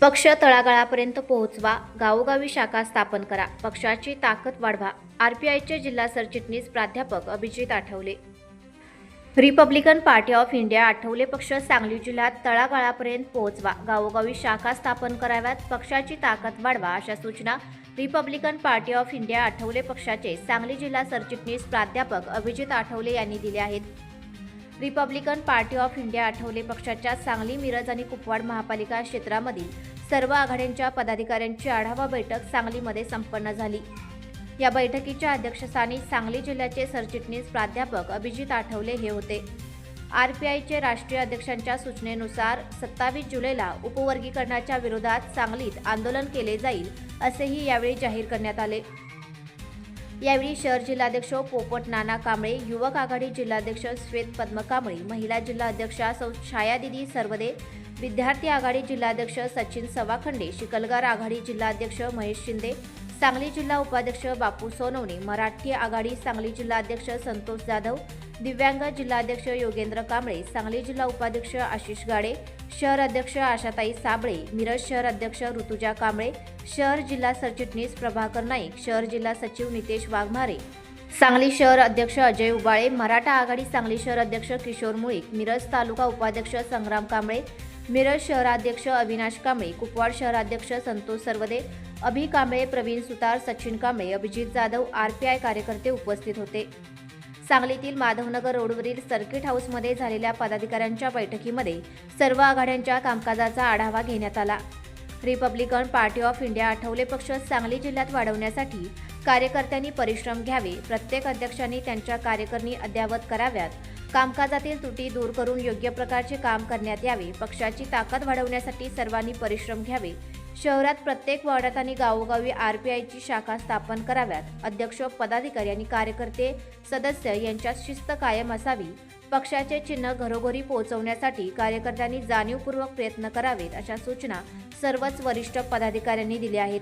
पक्ष तळागाळापर्यंत पोहोचवा, गावोगावी शाखा स्थापन करा, पक्षाची ताकद वाढवा. आरपीआयचे जिल्हा सरचिटणीस प्राध्यापक Abhijit Athawale. Republican party of India Athawale पक्ष सांगली जिल्ह्यात तळागाळापर्यंत पोहोचवा, गावोगावी शाखा स्थापन कराव्यात, पक्षाची ताकद वाढवा अशा सूचना Republican party of India Athawale पक्षाचे सांगली जिल्हा सरचिटणीस प्राध्यापक अभिजित आठवले यांनी दिले आहेत. Republican party of India Athawale पक्षाच्या सांगली, मिरज आणि कुपवाड महापालिका क्षेत्रामधील सर्व आघाड्यांच्या पदाधिकाऱ्यांची आढावा बैठक सांगलीमध्ये संपन्न झाली. या बैठकीच्या अध्यक्षस्थानी सांगली जिल्ह्याचे सरचिटणीस प्राध्यापक अभिजित आठवले हे होते. आरपीआयचे राष्ट्रीय अध्यक्षांच्या सूचनेनुसार 27 जुलैला उपवर्गीकरणाच्या विरोधात सांगलीत आंदोलन केले जाईल असेही यावेळी जाहीर करण्यात आले. यावेळी शहर जिल्हाध्यक्ष पोपट नाना कांबळे, युवक आघाडी जिल्हाध्यक्ष श्वेत पद्म कांबळे, महिला जिल्हा अध्यक्षा सौ छायादिदी सर्वदे, विद्यार्थी आघाडी जिल्हाध्यक्ष सचिन सवाखंडे, शिकलगार आघाडी जिल्हाध्यक्ष महेश शिंदे, सांगली जिल्हा उपाध्यक्ष बापू सोनवणे, मराठी आघाडी सांगली जिल्हाध्यक्ष संतोष जाधव, दिव्यांग जिल्हाध्यक्ष योगेंद्र कांबळे, सांगली जिल्हा उपाध्यक्ष आशिष गाडे, शहर अध्यक्ष आशाताई साबळे, मिरज शहर अध्यक्ष ऋतुजा कांबळे, शहर जिल्हा सरचिटणीस प्रभाकर नाईक, शहर जिल्हा सचिव नितेश वाघमारे, सांगली शहर अध्यक्ष अजय उबाळे, मराठा आघाडी सांगली शहर अध्यक्ष किशोर मुळीक, मिरज तालुका उपाध्यक्ष संग्राम कांबळे, मिरज शहराध्यक्ष अविनाश कांबळे, कुपवाड शहराध्यक्ष संतोष सर्वदे, अभि कांबळे, प्रवीण सुतार, सचिन कांबळे, अभिजित जाधव, आरपीआय कार्यकर्ते उपस्थित होते. सांगलीतील माधवनगर रोडवरील सर्किट हाऊसमध्ये झालेल्या पदाधिकाऱ्यांच्या बैठकीमध्ये सर्व आघाड्यांच्या कामकाजाचा आढावा घेण्यात आला. Republican party of India Athawale पक्ष सांगली जिल्ह्यात वाढवण्यासाठी कार्यकर्त्यांनी परिश्रम घ्यावे, प्रत्येक अध्यक्षांनी त्यांच्या कार्यकारिणी अद्ययावत कराव्यात, कामकाजातील त्रुटी दूर करून योग्य प्रकारचे काम करण्यात यावे, पक्षाची ताकद वाढवण्यासाठी सर्वांनी परिश्रम घ्यावे, शहरात प्रत्येक वार्डात आणि गावोगावी आरपीआयची शाखा स्थापन कराव्यात, अध्यक्ष, पदाधिकारी आणि कार्यकर्ते सदस्य यांच्यात शिस्त कायम असावी, पक्षाचे चिन्ह घरोघरी पोहोचवण्यासाठी कार्यकर्त्यांनी जाणीवपूर्वक प्रयत्न करावेत अशा सूचना सर्वच वरिष्ठ पदाधिकाऱ्यांनी दिल्या आहेत.